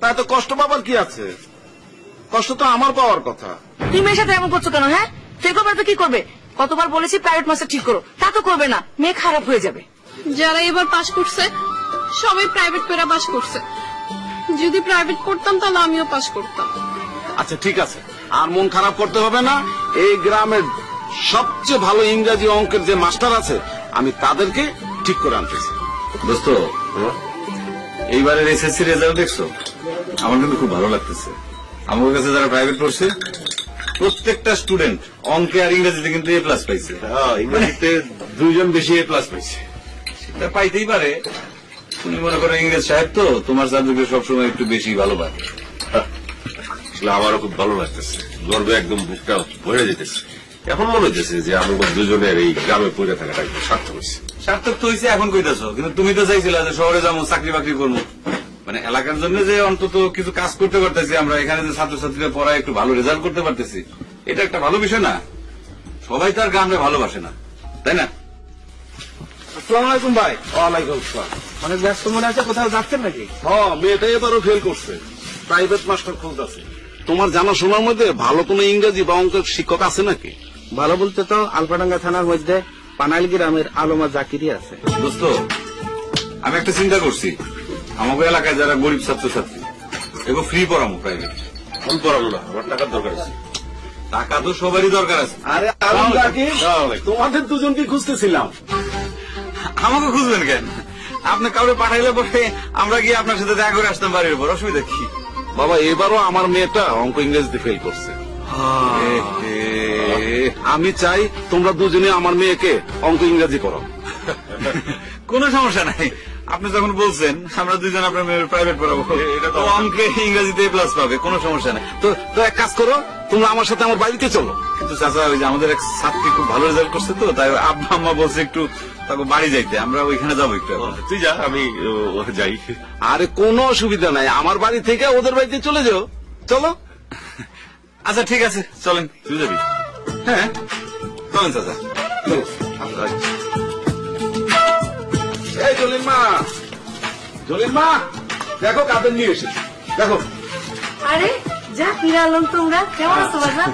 তা এত কষ্ট পাবার কি আছে? কষ্ট তো আমার পাওয়ার কথা। তুমি মেয়ের সাথে এমন করছো কেন? হ্যাঁ, ফেল করবে তো কি করবে? কতবার বলেছি প্রাইভেট মাস্টার ঠিক করো, তা তো করবে না, মেয়ে খারাপ হয়ে যাবে। যারা এবার পাশ করছে সবাই প্রাইভেট করে পাশ করছে। যদি প্রাইভেট পড়তাম তাহলে আমিও পাশ করতাম। আচ্ছা ঠিক আছে, আর মন খারাপ করতে হবে না। এই গ্রামের সবচেয়ে ভালো ইংরেজি অঙ্কের যে মাস্টার আছে, আমি তাদেরকে ঠিক করে আনতেছি। দোস্ত, এইবারের এসএসসি রেজাল্ট দেখছো? আমার কিন্তু খুব ভালো লাগতেছে। আমার কাছে যারা প্রাইভেট পড়ছে প্রত্যেকটা স্টুডেন্ট অঙ্কে আর ইংরেজিতে কিন্তু এ প্লাস পাইছে। ইংরেজিতে 2 জন বেশি এ প্লাস পাইছে। সেটা পাইতেই পারে। তুমি মনে করো ইংরেজ সাহেব তো তোমার সাবজেক্টে সবসময় একটু বেশি ভালো পারে। আমারও খুব ভালো লাগতেছে, গর্বে একদম বুকটা ভরে যেতেছে। এখন মনে হচ্ছে যে আমাদের দুজনের এই গ্রামে পড়ে থাকাটা একটু সার্থক হয়েছে। সার্থক তো হয়েছে এখন কইতাছো, কিন্তু তুমি তো চাইছিলে যে শহরে যাবো, চাকরি বাকরি করবো। মানে এলাকার জন্য যে অন্তত কিছু কাজ করতে পারতেছি আমরা, এখানে যে ছাত্রছাত্রীরা পড়ায় একটু ভালো রেজাল্ট করতে পারতেছি, এটা একটা ভালো বিষয় না? সবাই তো আর গ্রামে ভালোবাসে না, তাই না? আসসালামু আলাইকুম ভাই। ওয়ালাইকুম আসসালাম। অনেক ব্যস্ত মনে আছে, কোথাও যাচ্ছেন নাকি? হ্যাঁ, মেয়েটা এবারও ফেল করছে, প্রাইভেট মাস্টার খুঁজতেছে। তোমার জানাশোনার মধ্যে ভালো কোনো ইংরেজি বা অঙ্কের শিক্ষক আছে নাকি? ভালো বলতে তো আলফাডাঙ্গা থানার মধ্যে পানাইল গ্রামের আলমা জাকিরি আছে। দোস্ত, আমি একটা চিন্তা করছি, আমাদের এলাকায় যারা গরিব ছাত্রছাত্রী এগুলো ফ্রি পড়াবো প্রাইভেট। ফুল পড়াবো না, আমার টাকার দরকার আছে। টাকা তো সবারই দরকার আছে। আরে আলম জাকির, তোমাদের দুজনকে খুঁজতেছিলাম। আমাকে খুঁজবেন কেন? আপনি কাউকে পাঠাইলে পরে আমরা গিয়ে আপনার সাথে দেখা করে আসতাম বাড়ির উপর, অসুবিধা কি? বাবা, এবারও আমার মেয়েটা অঙ্ক ইংরেজিতে ফেল করছে। আমি চাই তোমরা দুজনে আমার মেয়েকে অঙ্ক ইংরেজি পড়াও। কোনো সমস্যা নাই, আপনি যখন বলছেন আমরা দুজন আপনার মেয়ের প্রাইভেট পড়াবো, এটা তো অঙ্কে ইংরেজিতে প্লাস পাবে, কোনো সমস্যা নাই। তো এক কাজ করো, তোমরা আমার সাথে আমার বাড়িতে চলো। কিন্তু চাচা, ওই যে আমাদের এক ছাত্রী খুব ভালো রেজাল্ট করছে তো, তাই আব্বা আম্মা বলছে একটু তাকে বাড়ি যাইতে, আমরা ওইখানে যাবো একটু। তুই যা, আমি যাই। আরে কোনো অসুবিধা নাই, আমার বাড়ি থেকে ওদের বাড়িতে চলে যাও। চলো। আচ্ছা ঠিক আছে, চলেন। তুই যাবি? হ্যাঁ চলেন চাচা। এই জলিন মা, জলিন মা, দেখো কাদের নিয়ে এসেছি, দেখো। আরে যা, ফিরে আলম, তোমরা কেমন আছো বাবা?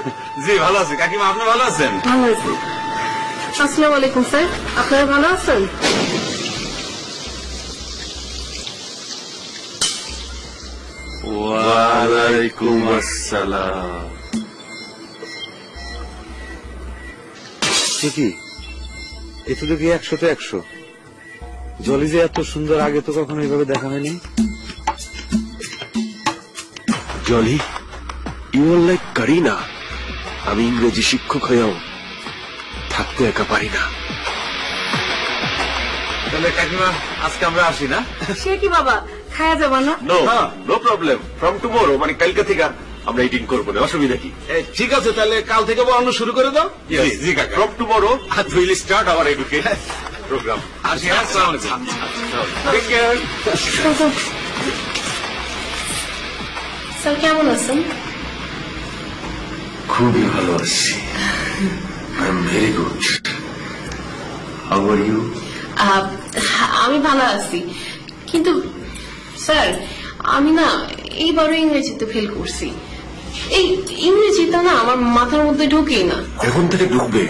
জি ভালো আছি। কাকিমা, আপনি ভালো আছেন? ভালো আছি। আসসালামু আলাইকুম স্যার, আপনারা ভালো আছেন? ওয়ালাইকুম আসসালাম। ঠিকই, এতে তো কি 100তে 100। জলি যে এত সুন্দর, আগে তো কখনো এইভাবে দেখা হয়নি। Jolly, you are like Kareena. আমি ইংরেজি শিক্ষক হয়েও থাকতে একা পারি না। তাহলে কাকিমা, আজকে আমরা আসি না? সে কি বাবা, খায়া যাবা না? নো প্রবলেম, ফ্রম টুমোরো, মানে কালকে থেকে আমরা ইটিং করবো না, অসুবিধা কি? ঠিক আছে, তাহলে কাল থেকে পড়ানো শুরু করে দাও। জি কাকা। From tomorrow will start our education program. আসি। আসসালামু আলাইকুম। Take care. স্যার কেমন আছেন? খুবই ভালো আছি। I am very good. How are you? আমি ভালো আছি, কিন্তু স্যার আমি না এইবারও ইংরেজিতে ফেল করছি। এই ইংরেজিটা না আমার মাথার মধ্যে ঢোকেই না। এখন থেকে ঢুকবে,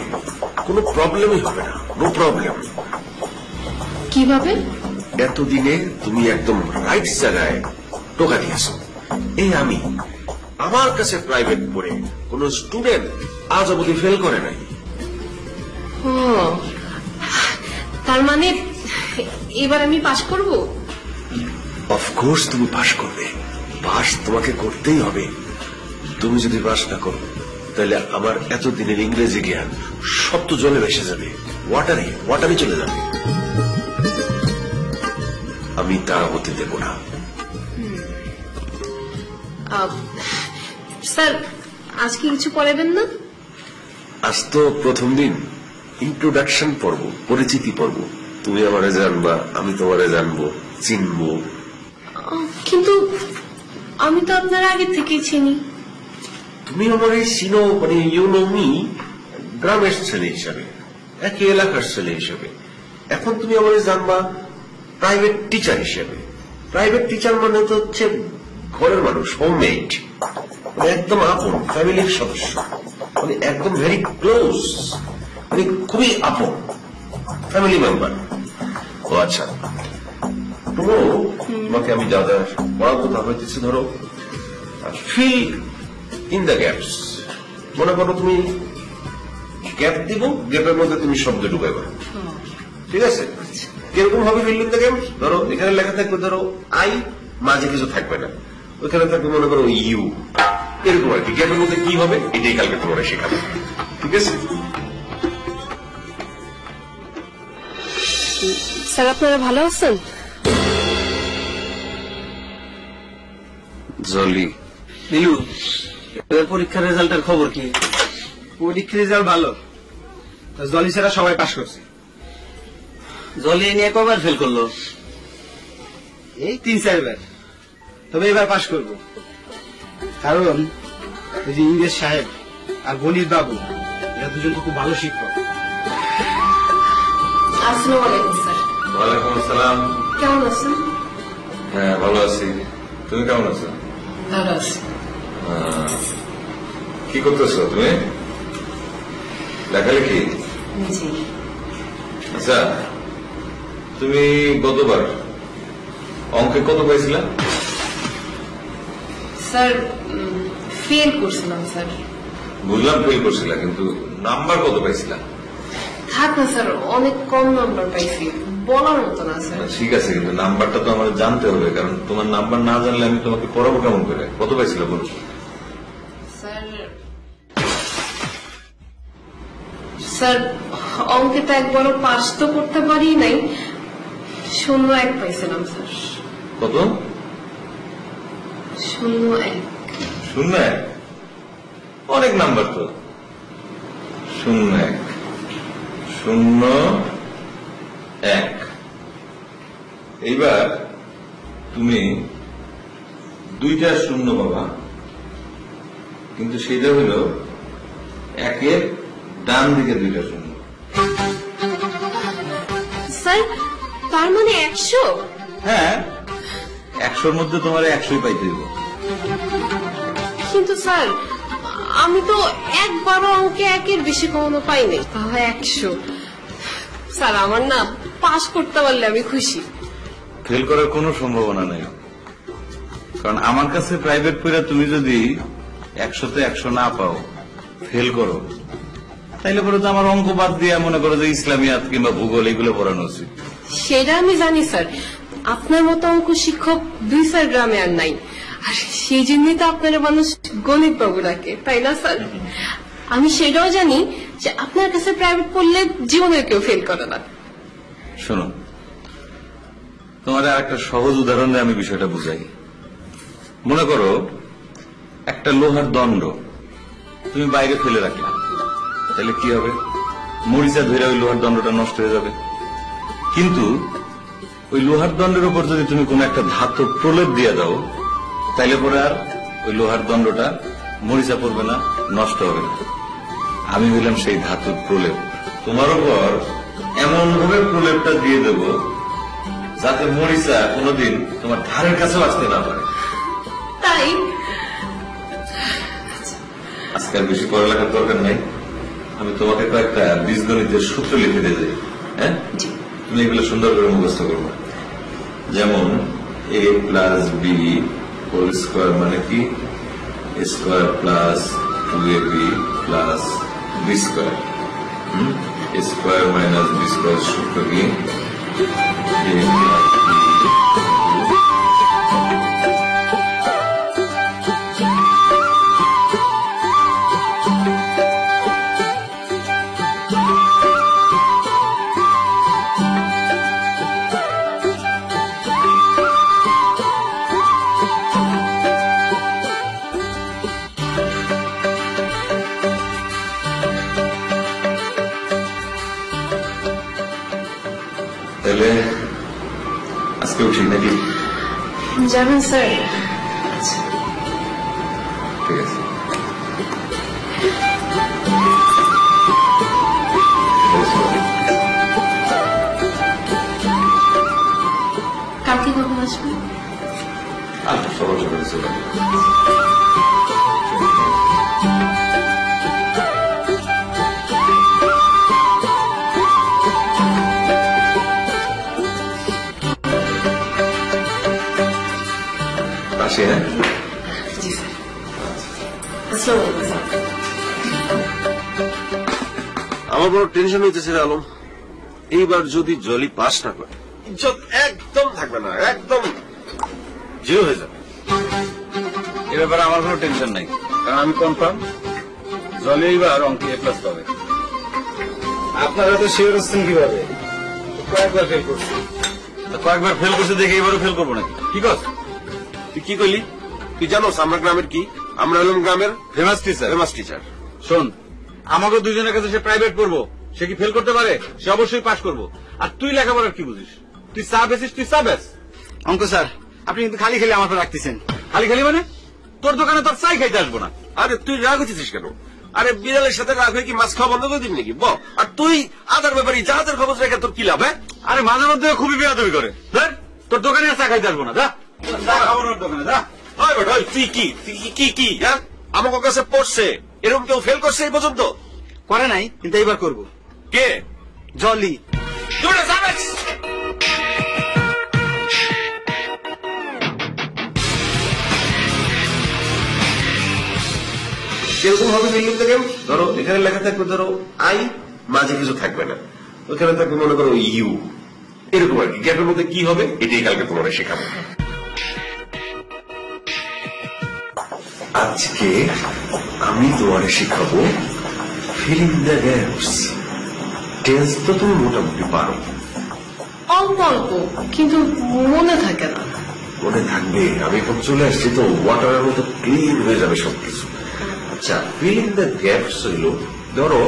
কোনো প্রবলেমই হবে না, নো প্রবলেম। কিভাবে? এতদিনে তুমি একদম রাইট জায়গায় টোকা দিয়েছো। এই আমি আমার কাছে প্রাইভেট পড়ে কোন স্টুডেন্ট আজ অবধি ফেল করে নাই। ও, তার মানে এবার আমি পাশ করব? অফকোর্স তুমি পাশ করবে, পাশ তোমাকে করতেই হবে। তুমি যদি পাশ না করো তাহলে আমার এতদিনের ইংরেজি জ্ঞান সব তো জলে ভেসে যাবে, ওয়াটারে চলে যাবে। আমি তা হতে দেব না। স্যার আজকে কিছু পড়াবেন না? আজ তো প্রথম দিন, ইন্ট্রোডাকশন পর্ব, পরিচিতি পর্ব। তুমি আমারে জানবা, আমি তোমারে জানবো, চিনবো। কিন্তু আমি তো আপনার আগে থেকেই চিনি। তুমি আমার এই চিনো, মানে ইউ নো মি, গ্রামের ছেলে হিসাবে, একই এলাকার ছেলে হিসাবে। এখন তুমি আমার জানবা প্রাইভেট টিচার হিসেবে। প্রাইভেট টিচার মানে তো হচ্ছে ঘরের মানুষ, হোমমেড, মানে একদম আপন, ফ্যামিলির সদস্য, মানে একদম ভেরি ক্লোজ, মানে খুবই আপন ফ্যামিলি মেম্বার। ও আচ্ছা, তোমাকে আমি যা যা পড়াবো তা হইতেছে, ধরো ফিল ইন দ্য গ্যাপস। মনে করো তুমি গ্যাপ দিব, গ্যাপের মধ্যে তুমি শব্দ ঢুকাইবা, ঠিক আছে? কিরকম হবে ফিল ইন দ্য গ্যাপস? ধরো এখানে লেখা থাকবে, ধরো আই, মাঝে কিছু থাকবে না, ওইখানে থাকবে মনে করো ইউ, এরকম আর কি। গ্যাপের মধ্যে কি হবে এটাই কালকে তোমার শেখাবে, ঠিক আছে? স্যার আপনারা ভালো আছেন? জলি, নীলু, এবার পরীক্ষার রেজাল্টের খবর কি? পরীক্ষার রেজাল্ট ভালো, জলি ছাড়া সবাই পাশ করছে। জলি নিয়ে কবার ফেল করলো? এই 3-4 বার, তবে এবার পাশ করব। কারণ ওই যে ইংরেজ সাহেব আর গণিত বাবু, এরা দুজন তো খুব ভালো শিক্ষক। আসসালামু আলাইকুম স্যার। ওয়ালাইকুম আসসালাম। কেমন আছেন? হ্যাঁ ভালো আছি, তুমি কেমন আছো? ভালো আছি। কি করতেছো তুমি? লেখালেখি? জি আচ্ছা, তুমি গতবার অঙ্কে কত পাইছিলা? স্যার, ফেল করছিলাম স্যার। বুঝলাম ফেল করছিলা, কিন্তু নাম্বার কত পাইছিলা? থাক না স্যার, অনেক কম নাম্বার পাইছি, বলার মতো না স্যার। ঠিক আছে, কিন্তু নাম্বারটা তো আমার জানতে হবে, কারণ তোমার নাম্বার না জানলে আমি তোমাকে পড়াবো কেমন করে? কত পাইছিলা বলো? স্যার, স্যার অঙ্কে তো একবারও পাস তো করতে পারি নাই, 0-1 পাইছিলাম স্যার। কত? 0-1। 0-1? অনেক নাম্বার তো। 0-1 0-1। এইবার তুমি 2টা শূন্য পাবা, কিন্তু সেটা হলো একের ডান দিকে 2টা শূন্য। স্যার তার মানে 100? হ্যাঁ, 100-র মধ্যে তোমার 100ই পাইতে দেবো। কিন্তু স্যার আমি তো একবারও অঙ্কে 1-এর বেশি কখনো পাইনি, তাহলে 100। স্যার আমার না পাস করতে পারলে আমি খুশি। ফেল করার কোনো সম্ভাবনা নেই, কারণ আমার কাছে প্রাইভেট পড়া তুমি যদি 100-তে 100 না পাও, ফেল করো, তাইলে পরে তো আমার অঙ্ক বাদ দিয়ে মনে করো যে ইসলামিয়াত কিংবা ভূগোল এগুলো পড়ানো উচিত। সেটা আমি জানি স্যার, আপনার মতো অঙ্ক শিক্ষক 2-4 গ্রামে আর নাই, আর সেই জন্যই তো আপনারা মানুষ গণিত বাবু ডাকে, তাই না স্যার? আমি সেটাও জানি যে আপনার কাছে প্রাইভেট পড়লে জীবনে কেউ ফেল করে না। শোনো, তোমার একটা সহজ উদাহরণ দিয়ে আমি বিষয়টা বুঝাই। মনে করো একটা লোহার দণ্ড তুমি বাইরে ফেলে রাখলা, তাহলে কি হবে? মরিচা ধরে ওই লোহার দণ্ডটা নষ্ট হয়ে যাবে। কিন্তু ওই লোহার দণ্ডের উপর যদি তুমি কোন একটা ধাতব প্রলেপ দিয়ে দাও, তাইলে পরে আর ওই লোহার দণ্ডটা মরিচা পড়বে না, নষ্ট হবে না। আমি হইলাম সেই ধাতুর প্রলেপ, তোমার উপর এমন ভাবে প্রলেপটা দিয়ে দেব যাতে মরিচা কোনোদিন তোমার ধারের কাছেও আসতে না পারে। তাই আজকাল বেশি পড়ালেখার দরকার নাই, আমি তোমাকে কয়েকটা বীজগণিতের সূত্র লিখে দিয়ে যাই। হ্যাঁ, তুমি এগুলো সুন্দর করে মুখস্থ করবে। যেমন a plus B whole square মানে কি? a square plus 2ab plus B square. a square minus B square সূত্র কি? a প্লাস তাহলে আজকে উঠি নাকি? যাবেন স্যার? ঠিক আছে। কালকে কখন আসবেন? সমস্যা হয়েছে আসি, হ্যাঁ? জি স্যার। আসসালামু আলাইকুম স্যার। আমার বড় টেনশন হইতেছে রে আলম, এইবার যদি জলি পাস না করে ইজ্জত একদম থাকবে না, একদম জিরো হয়ে যাবে। এ ব্যাপারে আমার কোনো টেনশন নাই, কারণ আমি কনফার্ম জলে এইবার অঙ্কে A+ পাবে। আপনারা তো শিওর হচ্ছেন কিভাবে? কয়েকবার ফেল করছি। তা কয়েকবার ফেল করছে দেখে এবারও ফেল করবো নাকি? কি কর? তুই কি কইলি? তুই জানোস আমরা গ্রামের কি? আমরা হলাম গ্রামের ফেমাস টিচার। Famous teacher. শোন, আমাকে দুজনের কাছে সে প্রাইভেট পড়বো, সে কি ফেল করতে পারে? সে অবশ্যই পাস করবো। আর তুই লেখাপড়ার কি বুঝিস? তুই চা বেচিস, তুই চা বেচ। অঙ্ক স্যার, আপনি কিন্তু খালি খেলে আমার উপর রাখতেছেন। খালি খালি মানে? তোর দোকানে তোর চাই খাইতে আসবো না। আরে তুই রাগ হচ্ছিস কেন? আরে বিড়ালের সাথে রাগ হয়ে কি মাছ খাওয়া বন্ধ করে দিবি নাকি? বল। আর তুই আদার ব্যাপারে জাহাজের খবর রেখে তোর কি লাভ? হ্যাঁ, আরে মাঝে মধ্যে খুবই বেয়াদবি করে। ধর, তোর দোকানে আর চা খাইতে আসবো না। যা চা খাবো না ওর দোকানে, যা। ওই বেটা, ওই তুই কি কি হ্যাঁ? আমার কাছে পড়ছে, এরকম কেউ ফেল করছে এই পর্যন্ত? করে নাই, কিন্তু এইবার করবো। কে? জলি। দৌড়ে যাবে। সেরকম ভাবে মিলিয়ে দেখেন, ধরো এখানে লেখা থাকবে ধরো আই, মাঝে কিছু থাকবে না, ওখানে থাকবে মনে করো ইউ, এরকম আর কি। গ্যাপের মধ্যে কি হবে এটাই কালকে তোমার শেখাবো। আজকে আমি তোমার শেখাবো ফিলিং দ্য গ্যাপস। টেন্স তো তুমি মোটামুটি পারো। অল্প অল্প, কিন্তু মনে থাকে না। মনে থাকবে, আমি এখন চলে আসছি তো, ওয়াটারের মতো ক্লিন হয়ে যাবে সবকিছু। আচ্ছা, ফিলিং দ্য গ্যাপস হইল, ধরো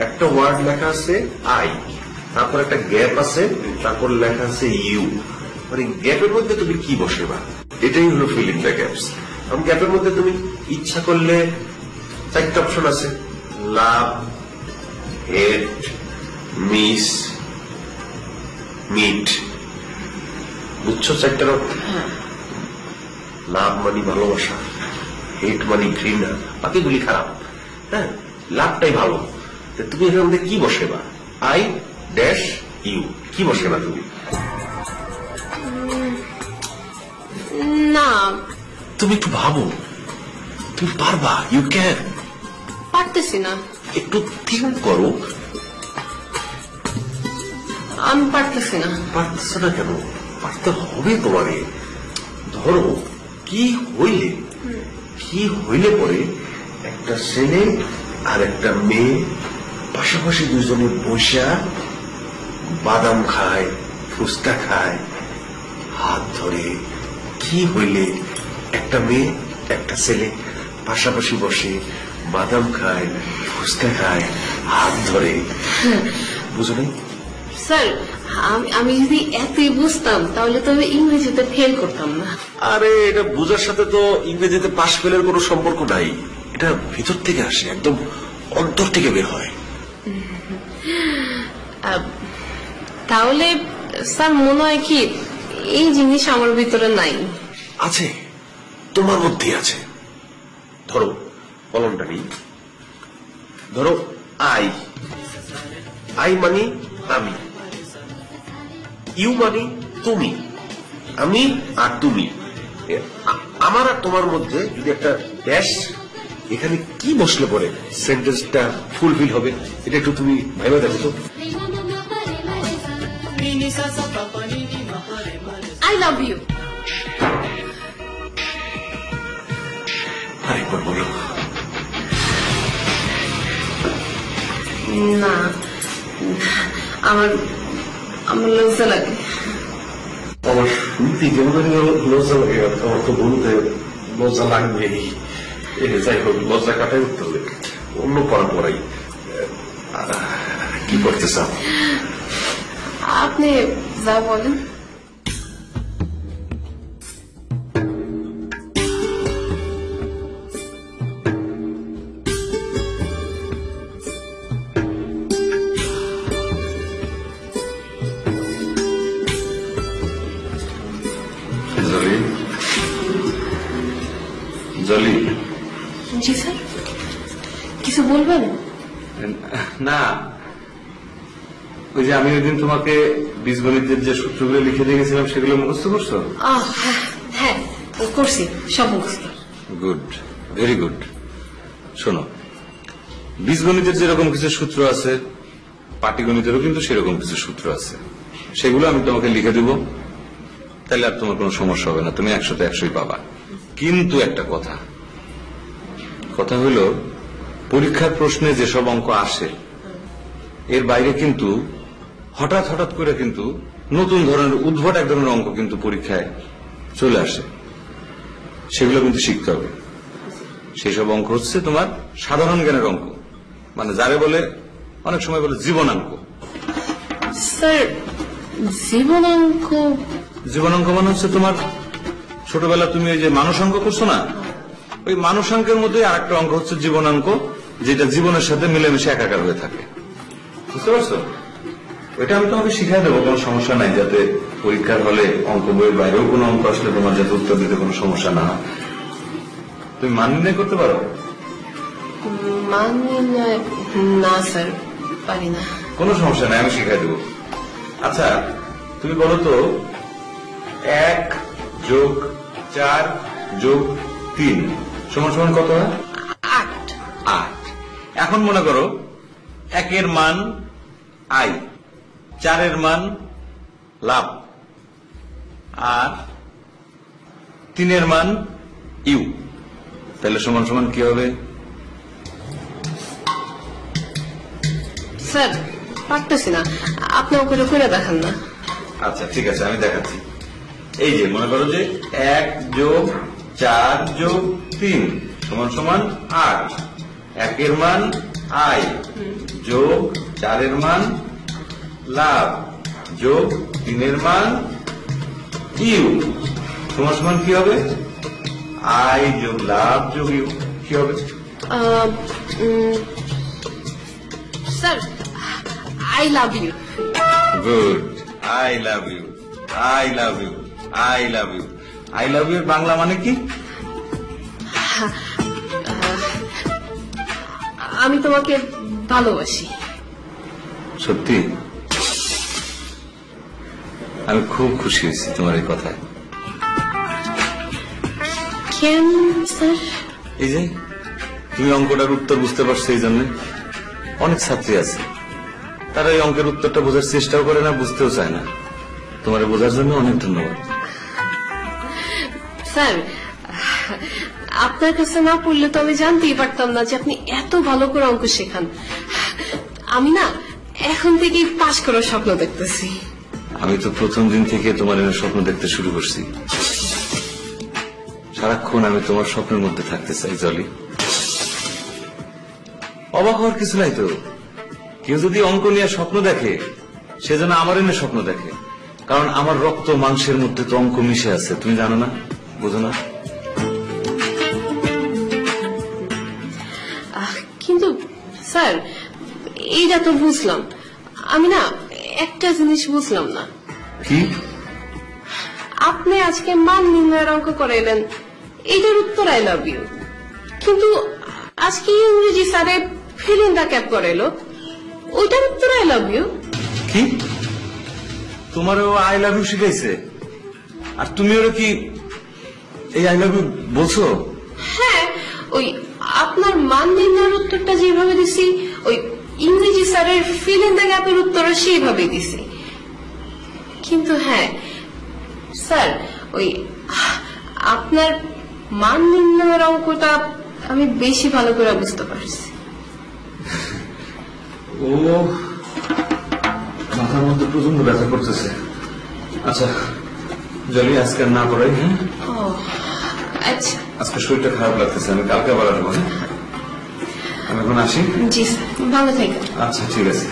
একটা ওয়ার্ড লেখা আছে আই, তারপর একটা গ্যাপ আছে, তারপর লেখা আছে ইউ, মানে গ্যাপের মধ্যে তুমি কি বসেবা, এটাই হলো ফিলিং দ্য গ্যাপস। কারণ গ্যাপের মধ্যে তুমি ইচ্ছা করলে চারটা অপশন আছে, লাভ, হেট, মিস, মিট। বুঝছো চারটার অর্থ? লাভ মানে ভালোবাসা, হেট মানে ঘৃণা, বাকিগুলি খারাপ। হ্যাঁ, লাভটাই ভালো। তা তুমি এখানে মধ্যে কি বসেবা? আই ড্যাশ ইউ, কি বসেবা তুমি? না, তুমি একটু ভাবো, তুমি পারবা, ইউ ক্যান। পারতেছি না। একটু থিঙ্ক করো। আমি পারতেছি না। পারতেছো না কেন? পারতে হবে তোমারে। ধরো কি হইলে পরে একটা ছেলে আর একটা মেয়ে পাশাপাশি দুজনে বসা বাদাম খায়, ফুচকা খায়, হাত ধরে। কি হইলে একটা মেয়ে একটা ছেলে পাশাপাশি বসে বাদাম খায়, ফুচকা খায়, হাত ধরে। বুঝো নাই? স্যার, আমি যদি এতই বুঝতাম তাহলে তো আমি ইংরেজিতে ফেল করতাম না। আরে এটা বোঝার সাথে তো ইংরেজিতে পাশ ফেলের কোনো সম্পর্ক নাই, এটা ভিতর থেকে আসে, একদম অন্তর থেকে বের হয়। তাহলে স্যার মনে হয় কি এই জিনিস আমার ভিতরে নাই? আছে, তোমার মধ্যে আছে। ধরো কলমটা নেই, ধরো আই মানে আমি, ইউ মানে তুমি, আমি আর তুমি। আমার আর তোমার মধ্যে যদি একটা ড্যাশ, এখানে কি বসলে পরে সেন্টেন্সটা ফুলফিল হবে, এটা একটু তুমি ভাইবা দেখো তো। I love you. আরেকবার বলো। না, আমার লজ্জা লাগে। আমার শুনতে কেমন লজ্জা লাগে, আমার তো বলতে লজ্জা লাগবে। যাই হোক, লজ্জা কাটাই উঠতে হবে, অন্য পড়াই। কি করতে চাও? আপনি যা বলেন। জলি, জি স্যার, কিছু বলবেন? না ওই যে আমি ওই দিন তোমাকে বীজগণিতের যে সূত্রগুলো লিখে দিয়ে গেছিলাম সেগুলো মুখস্থ করছো? হ্যাঁ করছি, সব মুখস্থ। Good, very good. শোনো, বীজগণিতের যেরকম কিছু সূত্র আছে, পাটিগণিতেরও কিন্তু সেরকম কিছু সূত্র আছে, সেগুলো আমি তোমাকে লিখে দিব, তাহলে আর তোমার কোনো সমস্যা হবে না, তুমি 100তে 100ই পাবা। কিন্তু একটা কথা হলো, পরীক্ষার প্রশ্নে যেসব অঙ্ক আসে এর বাইরে কিন্তু হঠাৎ করে কিন্তু নতুন ধরনের উদ্ভট এক ধরনের অঙ্ক কিন্তু পরীক্ষায় চলে আসে, সেগুলো কিন্তু শিখতে হবে। সেই সব অঙ্ক হচ্ছে তোমার সাধারণ জ্ঞানের অঙ্ক, মানে যারে বলে অনেক সময় বলে জীবনাঙ্ক। স্যার জীবনাঙ্ক? জীবনাঙ্ক মানে হচ্ছে তোমার ছোটবেলা তুমি ওই যে মানুষাঙ্ক করছো না, ওই মানুষাঙ্কের মধ্যে আরেকটা অঙ্ক হচ্ছে জীবনাঙ্ক, যেটা জীবনের সাথে মিলেমিশে একাকার হয়ে থাকে, বুঝতে পারছো? ওইটা আমি তোমাকে শিখাই দেবো, কোনো সমস্যা নাই, যাতে পরীক্ষার হলে অঙ্ক বইয়ের বাইরেও কোনো অঙ্ক আসলে তোমার যাতে উত্তর দিতে কোনো সমস্যা না হয়। তুমি মান নির্ণয় করতে পারো? মান নির্ণয়? না স্যার, পারি না। কোনো সমস্যা নাই, আমি শিখাই দেবো। আচ্ছা তুমি বলো তো, 1 + 4 + 3 = কত হয়? 8। 8। এখন মনে করো 1 এর মান আই, 4 এর মান লাভ, আর 3 এর মান ইউ, তাহলে সমান কি হবে? স্যার পারতেছি না, আপনি ওপরে করে দেখান না। আচ্ছা ঠিক আছে, আমি দেখাচ্ছি। এই যে মনে করো যে 1 + 4 + 3 = 8, 1 এর মান আই যোগ 4 এর মান লাভ যোগ 3 এর মান ইউ সমান কি হবে? আই যোগ লাভ যোগ ইউ, কি হবে? Sir I love you. Good, I love you, I love you, I love you. I love you এর বাংলা মানে কি? আমি তোমাকে ভালোবাসি। সত্যি? আমি খুব খুশি হয়েছি তোমার এই কথায়। কেন স্যার? এই যে তুমি অঙ্কটার উত্তর বুঝতে পারছো, এই জন্য অনেক ছাত্রী আছে তারা এই অঙ্কের উত্তরটা বোঝার চেষ্টাও করে না, বুঝতেও চায় না। তোমার বোঝার জন্য অনেক ধন্যবাদ। স্যার আপনার কাছে না পড়লে তো আমি জানতেই পারতাম না যে আপনি এত ভালো করে অঙ্ক শেখান। আমি না এখন থেকেই পাশ করার স্বপ্ন দেখতেছি। আমি তো প্রথম দিন থেকে তোমার এনে স্বপ্ন দেখতে শুরু করছি। সারাক্ষণ আমি তোমার স্বপ্নের মধ্যে থাকতে চাই জলি। অবাক হওয়ার কিছু নাই তো, কেউ যদি অঙ্ক নিয়ে স্বপ্ন দেখে সে যেন আমার এনে স্বপ্ন দেখে, কারণ আমার রক্ত মাংসের মধ্যে তো অঙ্ক মিশে আছে, তুমি জানো না, বোঝো না? কিন্তু স্যার এইটা তো বুঝলাম, আমি না একটা জিনিস বুঝলাম না। কি? আপনি আজকে মান নির্ণয়ের অঙ্ক করাইলেন, এইটার উত্তর আই লাভ ইউ, কিন্তু আজকে ইংরেজি স্যারে ফিল ইন দ্য ক্যাপ করাইলো, ওইটার উত্তর আই লাভ ইউ। কি? তোমার ও আই লাভ ইউ শিখাইছে, আর তুমি ওরা কি এই আই লাভ ইউ বলছো? হ্যাঁ, ওই আপনার মান নির্ণয়ের উত্তরটা যেভাবে দিছি, ওই ইংরেজি স্যারের ফিল ইন দ্য গ্যাপের উত্তরও সেইভাবে দিছি। কিন্তু হ্যাঁ স্যার, ওই আপনার মান নির্ণয়ের অঙ্কটা আমি বেশি ভালো করে বুঝতে পারছি। ও মাথার মধ্যে প্রচন্ড ব্যথা করতেছে। আচ্ছা জলি, আজকে না পড়াই। হ্যাঁ ও আচ্ছা, আজকে শরীরটা খারাপ লাগতেছে, আমি কালকে আবার আসবো। আমি এখন আসি। জি স্যার, ভালো থাকেন। আচ্ছা ঠিক আছে।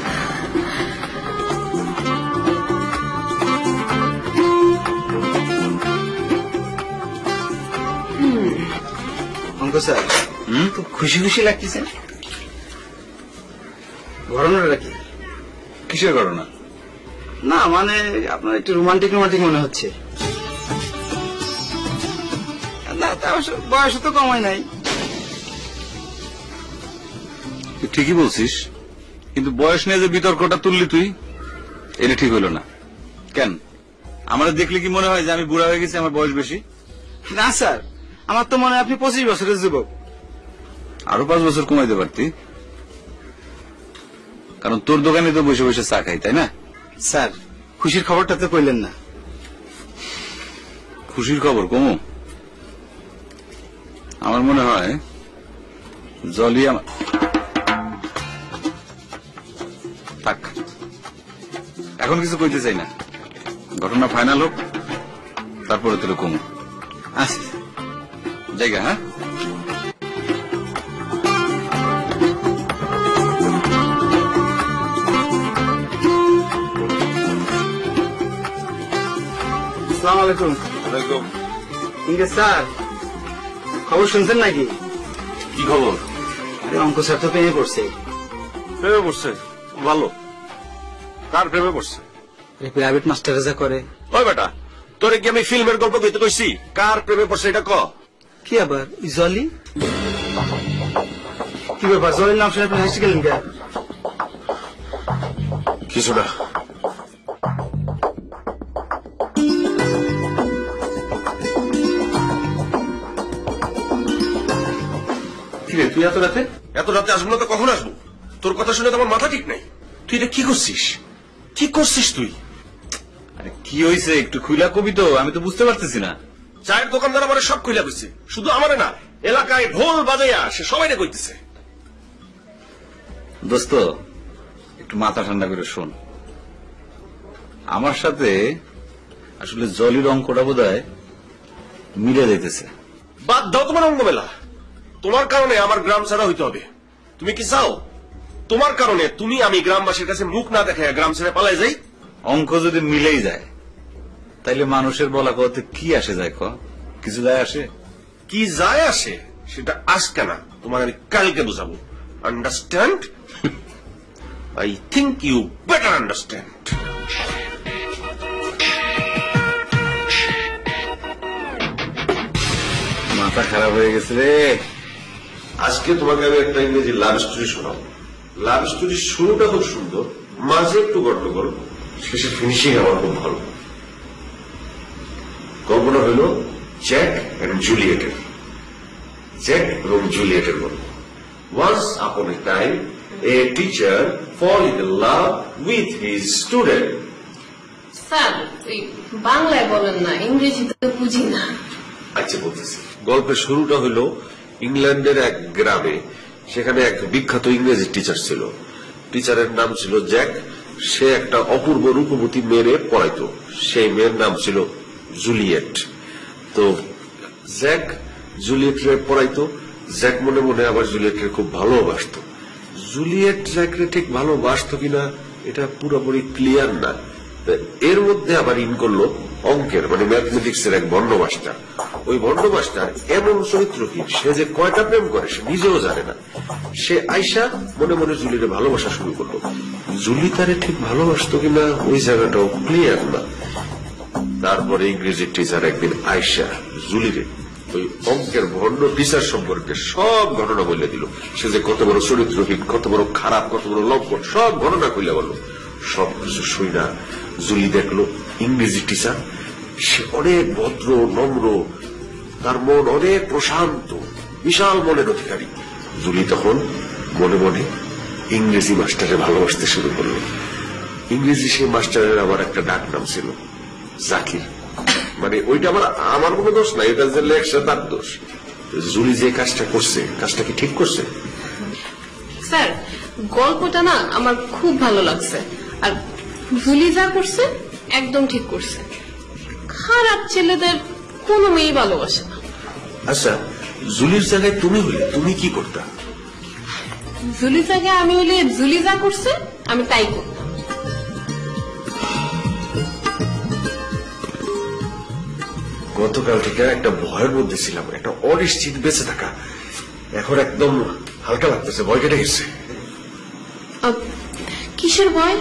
অঙ্ক স্যার খুব খুশি খুশি লাগতেছে। ঘটনাটা কি? কিসের ঘটনা? না মানে আপনার একটু রোমান্টিক রোমান্টিক মনে হচ্ছে। না বয়স তো কমাই নাই। তুই ঠিকই বলছিস, কিন্তু বয়স নিয়ে যে বিতর্কটা তুললি তুই, এটা ঠিক হইল না। কেন, আমার দেখলে কি মনে হয় যে আমি বুড়া হয়ে গেছি, আমার বয়স বেশি? না স্যার, আমার তো মনে হয় আপনি 25 বছরের যুবক। আরো 5 বছর কমাইতে পারতি, কারণ তোর দোকানে তো বসে বসে চা খাই, তাই না? স্যার, খুশির খবরটা তো কইলেন না। খুশির খবর কমু? আমার মনে হয় জলি থাক, এখন কিছু কইতে চাই না, ঘটনা ফাইনাল হোক, তারপরে তোর কমু। আচ্ছা জায়গা, হ্যাঁ? আসসালামু আলাইকুম। ইংরেজ স্যার, খবর শুনছেন নাকি? কি খবর? আরে অঙ্ক স্যার তো প্রেমে পড়ছে। প্রেমে পড়ছে? ভালো। কার প্রেমে পড়ছে? প্রাইভেট মাস্টারে যা করে। ওই বেটা, তোরে কি আমি ফিল্মের গল্প কইতে কইছি? কার প্রেমে পড়ছে এটা ক। কি আবার জলি? কি ব্যাপার, জলির নাম শুনে আপনি হাসি গেলেন কে? কিছু না। কিরে তুই এত রাতে? এত রাতে আসবো না তো কখন আসবো? তোর কথা শুনে তো আমার মাথা ঠিক নাই। তুই এটা কি করছিস? কি করছিস তুই? আরে কি হয়েছে একটু খুইলা কবি তো, আমি তো বুঝতে পারতেছি না। চায়ের দোকানদার আমার সব কইলা কইছে, শুধু আমারে না, এলাকায় ঢোল বাজাইয়া সে সবাই কইতেছে। দোস্ত, একটু মাথা ঠান্ডা করে শোন, আমার সাথে আসলে জলির অঙ্কটা বোধহয় মিলে যাইতেছে। বাদ দাও তোমার অঙ্গমেলা। তোমার কারণে আমার গ্রাম ছাড়া হইতে হবে। তুমি কি চাও তোমার কারণে তুমি আমি গ্রামবাসীর কাছে মুখ না দেখায় গ্রাম ছেড়ে পালাই যাই? অঙ্ক যদি মিলেই যায় তাইলে মানুষের বলা কথা কি আসে যায়? কিছু যায় আসে? কি যায় আসে সেটা আজকে না, তোমার আমি কালকে বুঝাবো। Understand? I think you better understand. মাথা খারাপ হয়ে গেছে রে। আজকে তোমাকে আমি একটা ইংরেজি লাভ স্টোরি শোনাবো। লাভ স্টোরির শুরুটা খুব সুন্দর, মাঝে একটু গন্ডগোল, শেষে ফিনিশিং আমার খুব ভালো। গল্পটা হইল জ্যাক এন্ড জুলিয়েটের। জ্যাক এবং জুলিয়েটের গল্প। Once upon a time a teacher fall in love with his student. Sir, ওই বাংলায় বলেন না, ইংরেজিতে বুঝি না। আচ্ছা বলতেছি, গল্পের শুরুটা হইল ইংল্যান্ডের এক গ্রামে। সেখানে এক বিখ্যাত ইংরেজি টিচার ছিল। টিচারের নাম ছিল জ্যাক। সে একটা অপূর্ব রূপবতী মেয়ে পড়াইতো। সেই মেয়ের নাম ছিল জুলিয়েট। তো জ্যাক জুলিয়েটরে পড়াইতো। জ্যাক মনে মনে আবার জুলিয়েটকে খুব ভালোবাসতো। জুলিয়েট জ্যাকরে ঠিক ভালোবাসতো কিনা এটা পুরোপুরি ক্লিয়ার না। এর মধ্যে আবার ইন করলো অঙ্কের মানে ম্যাথমেটিক্স এর এক ভণ্ড মাস্টার। ওই ভণ্ড মাস্টার এমন চরিত্রহীন, সে যে কয়টা প্রেম করে সে নিজেও জানে না। সে আইসা মনে মনে জুলিরে ভালোবাসা শুরু করলো। জুলি তারে ঠিক ভালোবাসতো কিনা ওই জায়গাটাও ক্লিয়ার না। তারপরে ইংরেজি টিচার একদিন আইসা জুলিরে ওই অঙ্কের ভণ্ড টিচার সম্পর্কে সব ঘটনা বলে দিল। সে যে কত বড় চরিত্রহীন, কত বড় খারাপ, কত বড় লম্পট, সব ঘটনা কইলা বলল। সবকিছু শুই না জুলি দেখলো ইংরেজি টিচার সে অনেক ভদ্র নম্র, তার মন অনেক প্রশান্ত, বিশাল মনের অধিকারী। জুলি তখন মনে মনে ইংরেজি মাস্টারে ভালোবাসতে শুরু করলো। ইংরেজি সেই মাস্টারের আবার একটা ডাক নাম ছিল জাকির। মানে ওইটা আমার কোনো দোষ না, এটা যে লেখছে তার দোষ। জুলি যে কাজটা করছে, কাজটা কি ঠিক করছে? স্যার, গল্পটা না আমার খুব ভালো লাগছে। আর জুলি যা করছে একদম ঠিক করছে। খারাপ ছেলেদের কোনো মেয়ে ভালোবাসে না। আচ্ছা, জুলির জায়গায় তুমি হলে তুমি কি করতা? জুলি জায়গায় আমি হলে জুলি যা করছে আমি তাই করতাম। গতকাল থেকে একটা ভয়ের মধ্যে ছিলাম, একটা অনিশ্চিত বেঁচে থাকা। এখন একদম হালকা লাগতেছে, ভয় কেটে গেছে। কিসের ভয়?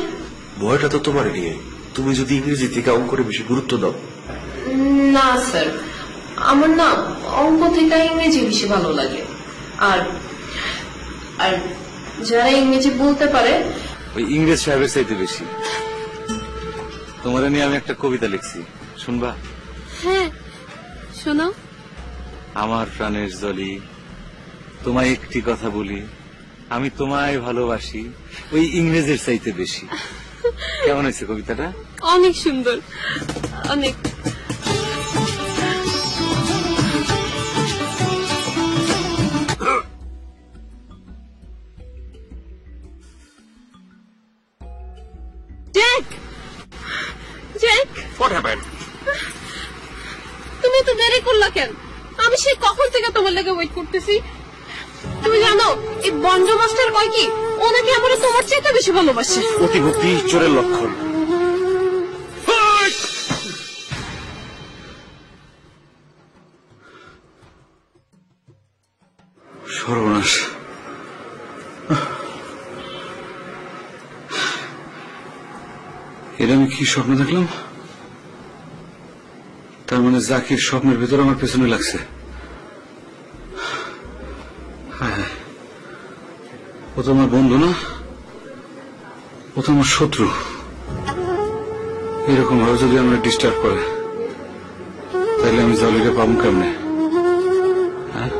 ভয়টা তো তোমার নিয়ে। তুমি যদি ইংরেজি থেকে অঙ্করে বেশি গুরুত্ব দাও। না স্যার, আমার না অঙ্ক থেকে ইংরেজি বেশি ভালো লাগে। আর আর যারা ইংরেজি বলতে পারে ওই ইংরেজ সাহেবের চাইতে বেশি। তোমার নিয়ে আমি একটা কবিতা লিখছি, শুনবা? হ্যাঁ শোনো। আমার প্রাণের জলি, তোমায় একটি কথা বলি, আমি তোমায় ভালোবাসি ওই ইংরেজের চাইতে বেশি। কেমন হয়েছে কবিতাটা? অনেক সুন্দর, অনেক। Jack, Jack, what happened? তুমি তো দেরি করলা কেন? আমি সেই কখন থেকে তোমার লেগে ওয়েট করতেছি। তুমি জানো এই বঞ্জ মাস্টার কয় কি, ও নাকি আমার তোমার চাইতে বেশি ভালোবাসে। অতিভক্তি চোরের লক্ষণ। সর্বনাশ! এটা আমি কি স্বপ্ন দেখলাম? তার মানে জাকির স্বপ্নের ভেতর আমার পেছনে লাগছে। হ্যাঁ, ও তো আমার বন্ধু না, ও তো আমার শত্রু। এরকম ভাবে যদি আমরা ডিস্টার্ব করে তাহলে আমি জলিকে পাবো কেমনে? হ্যাঁ,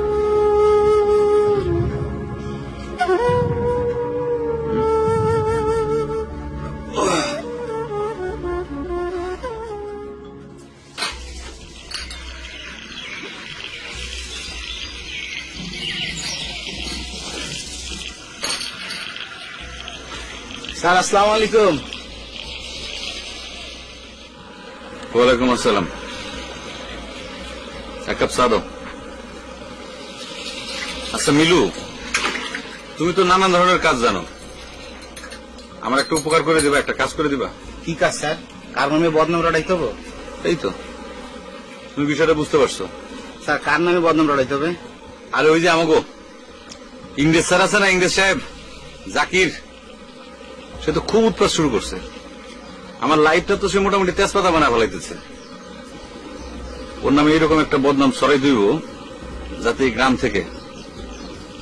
স্যার আসসালামু আলাইকুম। ওয়ালাইকুম আসসালাম। এক কাপ চা দাও। আচ্ছা মিলু, তুমি তো নানান ধরনের কাজ জানো, আমার একটা উপকার করে দিবা, একটা কাজ করে দিবা। কি কাজ স্যার? কার নামে বদনাম রটাইতে হবে? এই তো, তুমি বিষয়টা বুঝতে পারছো। স্যার কার নামে বদনাম রটাইতে হবে? আর ওই যে আমাগো ইংরেজ স্যার আছে না, ইংরেজ সাহেব জাকির, সে তো খুব উৎপাত শুরু করছে। আমার লাইফটা তো সে মোটামুটি তেজপাতা বানা ফেলাইতেছে। ওর নামে এইরকম একটা বদনাম ছড়াই দিব যাতে এই গ্রাম থেকে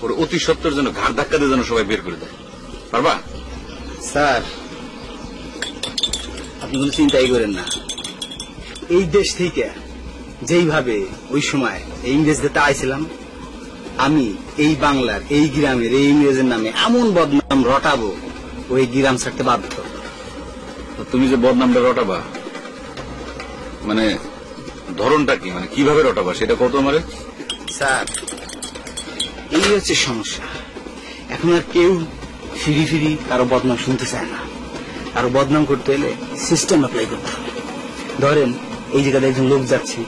ওর অতি সত্তর জন্য ঘাড় ধাক্কা দিয়ে যেন সবাই বের করে দেয়। পারবা? স্যার আপনি কোনো চিন্তাই করেন না, এই দেশ থেকে যেইভাবে ওই সময় এই ইংরেজদের আইছিলাম, আমি এই বাংলার এই গ্রামের এই ইংরেজের নামে এমন বদনাম রটাবো ওই গ্রাম ছাড়তে বাধ্য। তো তুমি যে বদনামটা রটাবা, মানে ধরনটা কি, মানে কিভাবে রটাবা সেটা কত আমারে? স্যার এই হচ্ছে সমস্যা, এখন আর কেউ ফিরি ফিরি কারো বদনাম শুনতে চায় না। কারো বদনাম করতে হলে সিস্টেম অ্যাপ্লাই করতে হবে। ধরেন এই জায়গায় একজন লোক যাচ্ছে,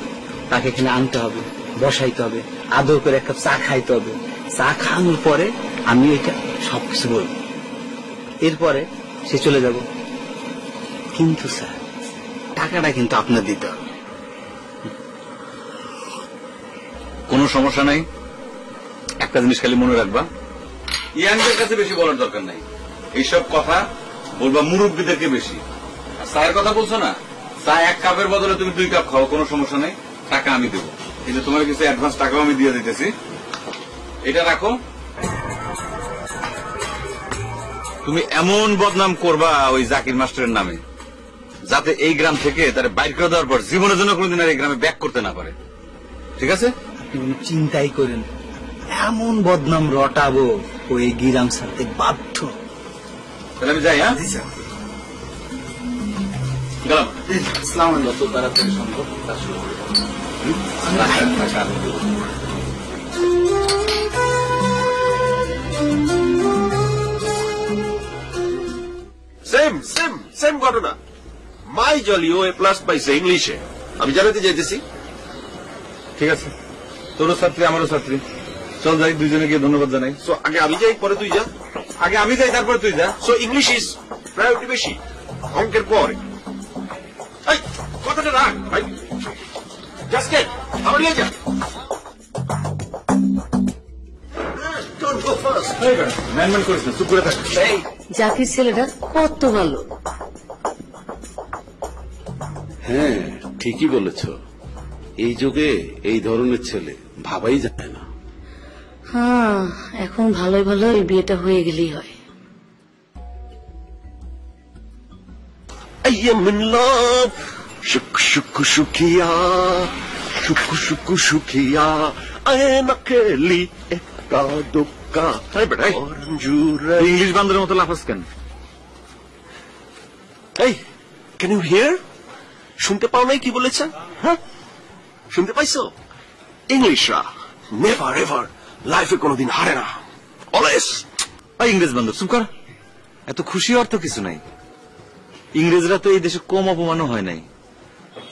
তাকে এখানে আনতে হবে, বসাইতে হবে, আদর করে এক কাপ চা খাইতে হবে। চা খাওয়ানোর পরে আমি এটা সবকিছু বলবো, এরপরে সে চলে যাব। কিন্তু স্যার টাকাটা কিন্তু আপনার দিতে হবে। কোনো সমস্যা নাই, একটা জিনিস খালি মনে রাখবা, ইয়াংদের কাছে বেশি বলার দরকার নাই। এইসব কথা বলবা মুরব্বীদেরকে বেশি। আর চায়ের কথা বলছো না, চা এক কাপের বদলে তুমি 2 কাপ খাও, কোনো সমস্যা নাই, টাকা আমি দেবো। কিন্তু তোমার কিছু অ্যাডভান্স টাকাও আমি দিয়ে দিতেছি, এটা রাখো। তুমি এমন বদনাম করবা ওই জাকির মাস্টারের নামে যাতে এই গ্রাম থেকে তার বাইর করে দেওয়ার পর জীবনের জন্য কোনোদিন আর এই গ্রামে ব্যাক করতে না পারে, ঠিক আছে? আপনি কোনো চিন্তাই করেন, এমন বদনাম রটাবো ওই গ্রাম ছাড়তে বাধ্য। তাহলে আমি যাই। হ্যাঁ, গেলাম। আসসালামু আলাইকুম। যত তাড়াতাড়ি সম্ভব কাজ শুরু করে দাও। টাকা আমি দেবো। সেম ঘটনা। মাই জলিও এ প্লাস পাইছে ইংলিশে। আমি জানাতে চাইতেছি। ঠিক আছে, তোরও ছাত্রী আমারও ছাত্রী, চল যাই দুইজনে গিয়ে ধন্যবাদ জানাই। সো আগে আমি যাই, পরে তুই যা। আগে আমি যাই, তারপরে তুই যা। সো ইংলিশ ইজ প্রায়োরিটি বেশি অঙ্কের পরে। এই কথাটা রাখ ভাই, জাস্ট গেট আমার নিয়ে যা। Don't go first. ম্যানম্যান করিস না, চুপ করে থাক। জাকির ছেলেটা কত ভালো। হ্যাঁ ঠিকই বলেছ, এই যুগে এই ধরনের ছেলে ভাবাই যায় না। হ্যাঁ, এখন ভালোই ভালো এই বিয়েটা হয়ে গেলেই হয়। I am in love. Shuku shuku shukiya. Shuku shuku shukiya. Aena keli ekka dukka. এই বেটা, এই। Oranjura. ইংলিশ বান্ধবের মতো লাফাস কেন? Hey, can you hear? শুনতে পাও নাই কি বলেছে? হ্যাঁ, শুনতে পাইছো? ইংলিশরা নেভার এভার লাইফে কোনোদিন হারে না, অলওয়েজ। ওই ইংরেজ বান্ধব চুপ কর। এত খুশি হওয়ার তো কিছু নাই। ইংরেজরা তো এই দেশে কম অপমানও হয় নাই।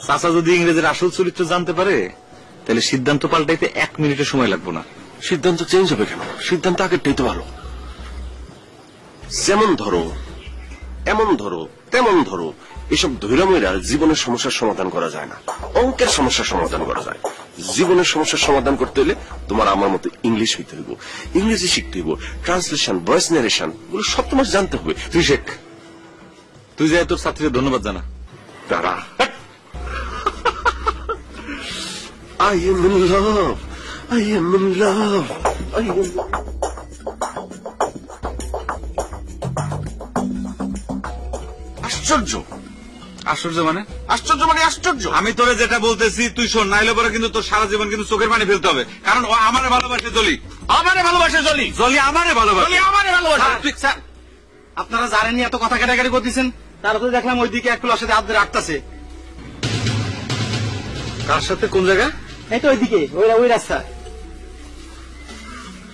চাচা যদি ইংরেজের আসল চরিত্র জানতে পারে তাহলে সিদ্ধান্ত পাল্টাইতে 1 মিনিটের সময় লাগবে না। সিদ্ধান্ত চেঞ্জ হবে কেন? সিদ্ধান্ত আগেরটাই তো ভালো। যেমন ধরো, এমন ধরো, তেমন ধরো, এসব ধৈর্যমেরা জীবনের সমস্যার সমাধান করা যায় না, অঙ্কের সমস্যার সমাধান করা যায়। জীবনের সমস্যার সমাধান করতে হলে তোমার আমার মতো ইংলিশ হইতে হইব, ইংরেজি শিখতে হইব, ট্রান্সলেশন, ভয়েস নারেশন এগুলো সব তোমার জানতে হবে। তুই শেখ, তুই যাই তোর ছাত্রীদের ধন্যবাদ জানা। তারা I am in love, I am in love, I am... আশ্চর্য, আশ্চর্য মানে? আশ্চর্য মানে আশ্চর্য। আমি তোরে যেটা বলতেছি তুই শোন, নাইলে পরে কিন্তু তোর সারা জীবন কিন্তু চোখের পানি ফেলতে হবে। কারণ ও আমারে ভালোবাসে জলি, আমারে ভালোবাসে জলি, জলি আমারে ভালোবাসে। জলি আমারে ভালোবাসে। হ্যাঁ, তুই স্যার, আপনারা জানেননি এত কথা কাটাকাটি করতেছেন, তারপরে দেখলাম ওইদিকে একটু সাথে হাত ধরে আটতাছে। কার সাথে কোন জায়গা? এই তো ওইদিকে, ওই রাস্তা।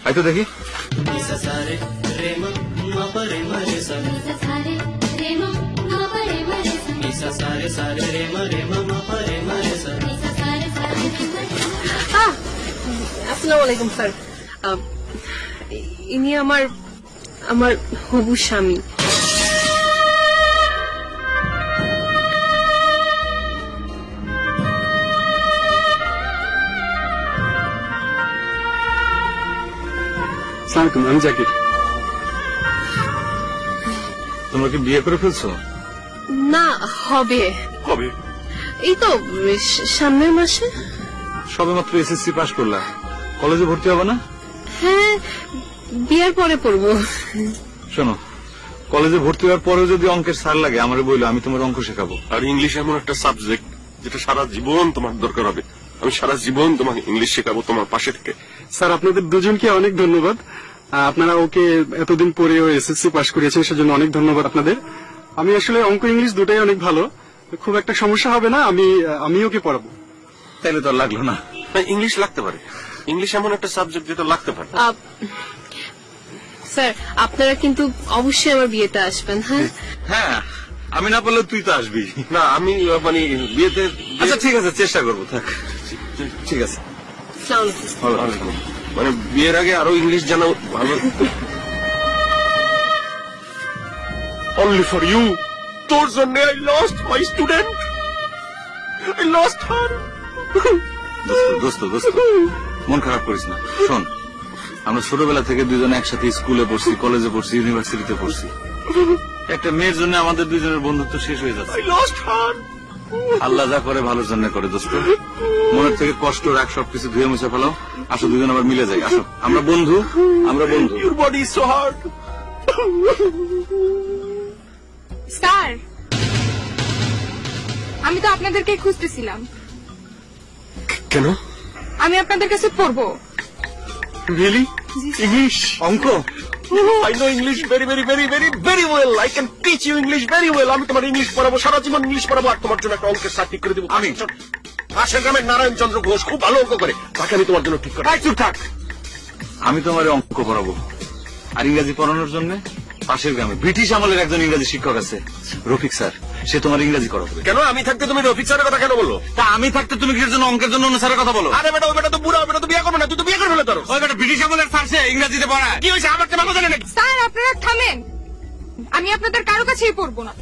এই তো দেখি। Sasare, rema, ma pare mare sa. Sasare, rema, ma pare mare sa. Sasare, sare, rema, rema, ma pare mare sa. Sasare, sare, rema. আসসালামু আলাইকুম স্যার। ইনি আমার হবু স্বামী। আমি জাকির। তোমরা কি বিয়ে করে ফেলছো? না, হবে কবে? এই তো সামনের মাসে। সবে মাত্র এসএসসি পাশ করলা, কলেজে ভর্তি হবে না? হ্যাঁ, বিয়ের পরে পড়বো। শোনো, কলেজে ভর্তি হওয়ার পরেও যদি অঙ্কের স্যার লাগে আমারে বইলো, আমি তোমার অঙ্ক শেখাবো। আর ইংলিশ এমন একটা সাবজেক্ট যেটা সারা জীবন তোমার দরকার হবে। আমি সারা জীবন তোমাকে ইংলিশ শেখাবো তোমার পাশে থেকে। স্যার, আপনাদের দুজনকে অনেক ধন্যবাদ। আপনারা ওকে এতদিন পরে এসএসসি পাশ করিয়েছেন, সেজন্য অনেক ধন্যবাদ আপনাদের। আমি আসলে অঙ্ক ইংলিশ দুটাই অনেক ভালো, খুব একটা সমস্যা হবে না। আমি ওকে পড়াবো। তাইলে তো আর লাগলো না। হ্যাঁ, ইংলিশ লাগতে পারে। ইংলিশ এমন একটা সাবজেক্ট যেটা লাগতে পারে। স্যার, আপনারা কিন্তু অবশ্যই আমার বিয়েতে আসবেন। হ্যাঁ, হ্যাঁ, আমি না পারলে তুই তো আসবি। না, আমি মানে বিয়েতে... আচ্ছা ঠিক আছে, চেষ্টা করবো, থাক। ঠিক আছে, আসসালামু আলাইকুম। মানে বিয়ের আগে আরো ইংলিশ জানা ভালো। Only for you, তোর জন্য I lost my student, I lost her. দোস্ত মন খারাপ করিস না। শোন, আমরা ছোটবেলা থেকে দুজনে একসাথে স্কুলে পড়ছি, কলেজে পড়ছি, ইউনিভার্সিটিতে পড়ছি। একটা মেয়ের জন্য আমাদের দুজনের বন্ধুত্ব শেষ হয়ে যাচ্ছে। I lost her. আল্লাহ যা করে ভালোর জন্য করে দোস্ত। মনের থেকে কষ্ট রাগ সবকিছু ধুয়ে মুছে ফেলাও। আসো, দুজন আবার মিলে যাই। আসো, আমরা বন্ধু। Your body is so hard. Sir, আমি তো আপনাদেরকে খুঁজতেছিলাম। কেন? আমি আপনাদের কাছে পড়বো। Really? English? অঙ্ক? I know English very, very, very, very, very well. I can teach you English very well. আমি তোমার ইংলিশ পড়াবো, সারা জীবন ইংলিশ পড়াবো, আর তোমার জন্য একটা অঙ্কের স্যার ঠিক করে দেবো। আমি পাশের গ্রামের নারায়ণ চন্দ্র ঘোষ খুব ভালো অঙ্ক করে, তাকে আমি তোমার জন্য ঠিক করে। চুপ থাক। আমি তোমার অঙ্ক পড়াবো, আর ইংরেজি পড়ানোর জন্য পাশের গ্রামে ব্রিটিশ আমলের একজন ইংরেজি শিক্ষক আছে, রফিক স্যার, সে তোমার ইংরেজি করাবে। কেন? আমি থাকতে তুমি রফিক স্যারের কথা কেন বলো? তা আমি থাকতে তুমি কিসের জন্য অঙ্কের জন্য অন্য স্যারের কথা বলো? আরে বেটা, ওই বেটা তো বুড়া, ওই বেটা তো বিয়ে করবে না, তুই তো বিয়ে করে ফেলে তোর। ওই বেটা ব্রিটিশ আমলের স্যার, সে ইংরেজিতে পড়ায়। কি হয়েছে? আমার ভালো জানে নাকি? স্যার, আপনারা থামেন। আমি আপনাদের কারো কাছেই পড়বো না।